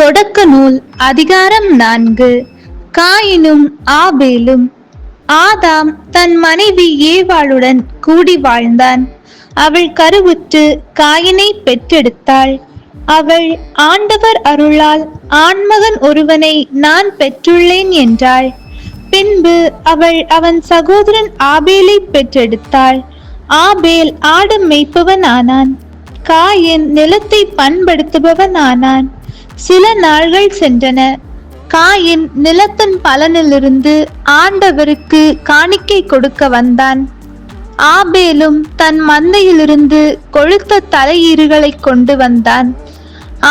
தொடக்க நூல் அதிகாரம் 4. காயினும் ஆபேலும். ஆதாம் தன் மனைவி ஏவாளுடன் கூடி வாழ்ந்தான். அவள் கருவுற்று காயினை பெற்றெடுத்தாள். அவள், ஆண்டவர் அருளால் ஆண்மகன் ஒருவனை நான் பெற்றுள்ளேன் என்றாள். பின்பு அவள் அவன் சகோதரன் ஆபேலை பெற்றெடுத்தாள். ஆபேல் ஆடு மேய்ப்பவன் ஆனான். காயின் நிலத்தை பண்படுத்துபவன் ஆனான். சில நாள்கள் சென்றன. காயின் நிலத்தின் பலனிலிருந்து ஆண்டவருக்கு காணிக்கை கொடுக்க வந்தான். ஆபேலும் தன் மந்தையிலிருந்து கொழுத்த தலையீறுகளை கொண்டு வந்தான்.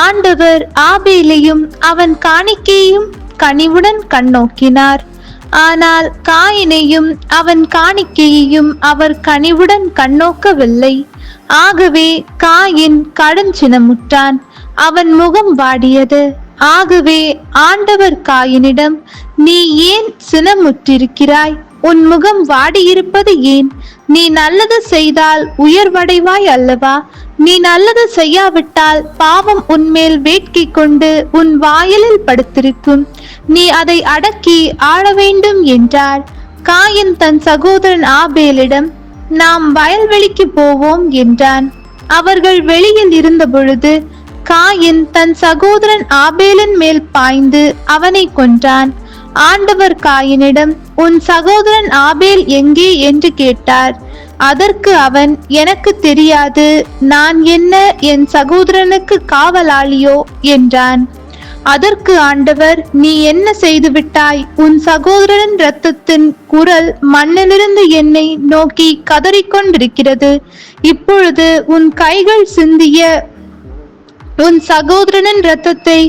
ஆண்டவர் ஆபேலையும் அவன் காணிக்கையையும் கனிவுடன் கண்ணோக்கினார். ஆனால் காயினையும் அவன் காணிக்கையையும் அவர் கனிவுடன் கண்ணோக்கவில்லை. ஆகவே காயின் கடும் சினமுற்றான். அவன் முகம் வாடியது. ஆகவே ஆண்டவர் காயினிடம், நீ ஏன் சினமுற்றிருக்கிறாய்? உன் முகம் வாடியிருப்பது ஏன்? நீ நல்லது செய்தால் உயர்வடைவாய் அல்லவா? நீ நல்லது செய்யாவிட்டால் பாவம் உன்மேல் வேட்கை கொண்டு உன் வாயிலில் படுத்திருக்கும். நீ அதை அடக்கி ஆள வேண்டும் என்றார். காயின் தன் சகோதரன் ஆபேலிடம், நாம் வயல்வெளிக்கு போவோம் என்றான். அவர்கள் வெளியில் இருந்த பொழுது காயின் தன் சகோதரன் ஆபேலின் மேல் பாய்ந்து அவனை கொன்றான். ஆண்டவர் காயினிடம், உன் சகோதரன் ஆபேல் எங்கே என்று கேட்டார். அதற்கு அவன், எனக்கு தெரியாது, நான் என்ன என் சகோதரனுக்கு காவலாளியோ என்றான். அதற்கு ஆண்டவர், நீ என்ன செய்துவிட்டாய்? உன் சகோதரன் இரத்தத்தின் குரல் மண்ணிலிருந்து என்னை நோக்கி கதறிக்கொண்டிருக்கிறது. இப்பொழுது உன் கைகள் சிந்திய உன் சகோதரனின் இரத்தத்தை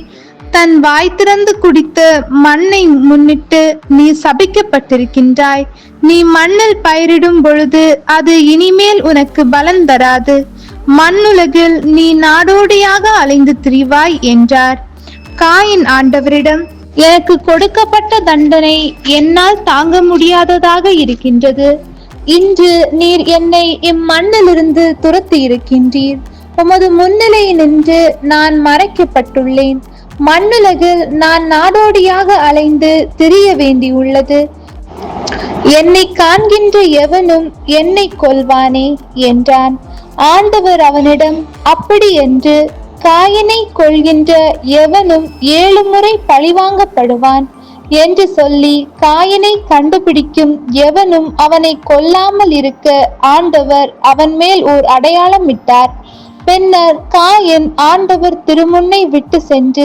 தன் வாய் திறந்து குடித்த மண்ணை முன்னிட்டு நீ சபிக்கப்பட்டிருக்கின்றாய். நீ மண்ணில் பயிரிடும் பொழுது அது இனிமேல் உனக்கு பலன் தராது. மண்ணுலகில் நீ நாடோடியாக அலைந்து திரிவாய் என்றார். காயின் ஆண்டவரிடம், எனக்கு கொடுக்கப்பட்ட தண்டனை என்னால் தாங்க முடியாததாக இருக்கின்றது. இன்று நீர் என்னை இம்மண்ணிலிருந்து துரத்தி இருக்கின்றீர். உமது முன்னிலை நின்று நான் மறைக்கப்பட்டுள்ளேன். மண்ணுலகில் நான் நாடோடியாக அலைந்து திரிய வேண்டியுள்ளது. என்னை காண்கின்ற எவனும் என்னை கொல்வானே என்றான். ஆண்டவர் அவனிடம், அப்படி என்று காயினை கொள்கின்ற எவனும் 7 முறை பழிவாங்கப்படுவான் என்று சொல்லி, காயினை கண்டுபிடிக்கும் எவனும் அவனை கொல்லாமல் இருக்க ஆண்டவர் அவன் மேல் ஓர் அடையாளம் இட்டார். பின்னர் காயின் ஆண்டவர் திருமுன்னை விட்டு சென்று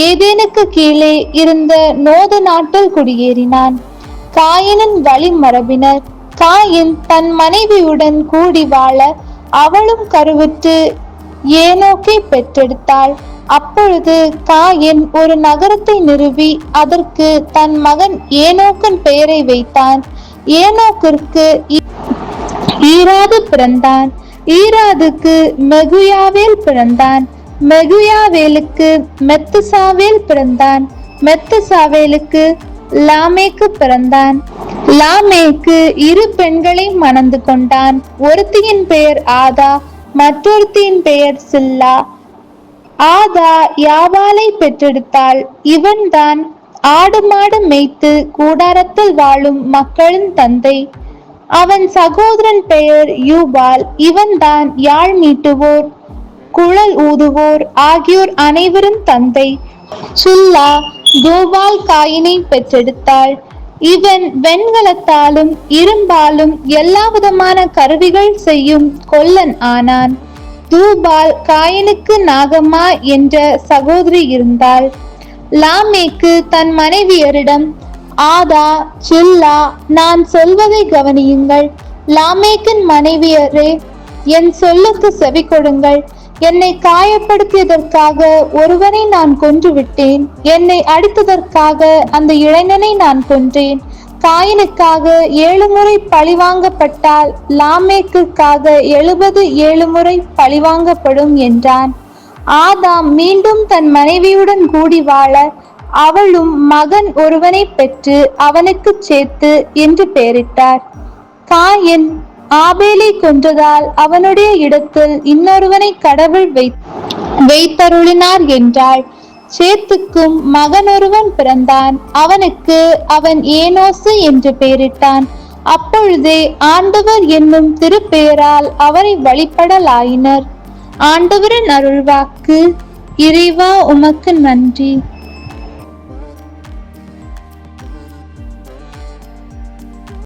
ஏதேனுக்கு கீழே இருந்த நோது நாட்டில் குடியேறினான். காயினின் வழிமரபினர். காயின் தன் மனைவியுடன் கூடி வாழ அவளும் கருவுற்று ஏனோக்கை பெற்றெடுத்தாள். அப்பொழுது காயின் ஒரு நகரத்தை நிறுவி அதற்கு தன் மகன் ஏனோக்கின் பெயரை வைத்தான். ஏனோக்கிற்கு ஈராது பிறந்தான். ஈராதுக்கு மெகுயாவேல் பிறந்தான். மெகுயாவேலுக்கு மெத்துசாவேல் பிறந்தான். மெத்துசாவேலுக்கு லாமேக்கு பிறந்தான். லாமேக்கு 2 பெண்களை மணந்து கொண்டான். ஒருத்தியின் பெயர் ஆதா, மற்றொருத்தியின் பெயர் சில்லா. ஆதா யாவாலை பெற்றெடுத்தாள். இவன்தான் ஆடு மாடு மேய்த்து கூடாரத்தில் வாழும் மக்களின் தந்தை. அவன் சகோதரன் பெயர் யூபால். இவன்தான் யாழ் மீட்டுவோர், குழல் ஊதுவோர் ஆகியோர் அனைவரும் தந்தை. சுல்லா தோபால் காயினை பெற்றெடுத்தாள். இவன் வெண்கலத்தாலும் இரும்பாலும் எல்லா விதமான கருவிகள் செய்யும் கொல்லன் ஆனான். தூபால் காயினுக்கு நாகம்மா என்ற சகோதரி இருந்தாள். லாமேக்கு தன் மனைவியரிடம், ஆதா, சில்லா, நான் சொல்வதை கவனியுங்கள். லாமேக்கின் மனைவியரே, என் சொல்லுக்கு செவி கொடுங்கள். என்னை காயப்படுத்தியதற்காக ஒருவனை நான் கொன்று விட்டேன். என்னை அடித்ததற்காக அந்த இளைஞனை நான் கொன்றேன். காயினுக்காக 7 முறை பழிவாங்கப்பட்டால் லாமேக்குக்காக 77 முறை பழிவாங்கப்படும் என்றான். ஆதாம் மீண்டும் தன் மனைவியுடன் கூடி வாழ அவளும் மகன் ஒருவனை பெற்று அவனுக்கு சேத்து என்று பெயரிட்டார். காயின் ஆபேலை கொன்றதால் அவனுடைய இடத்தில் இன்னொருவனை கடவுள் வைத்தருளினார் என்றாள். சேத்துக்கும் மகனொருவன் பிறந்தான். அவனுக்கு அவன் ஏனோசு என்று பெயரிட்டான். அப்பொழுதே ஆண்டவர் என்னும் திருப்பெயரால் அவரை வழிபடலாயினர். ஆண்டவரின் அருள்வாக்கு. இறைவா உமக்கு நன்றி.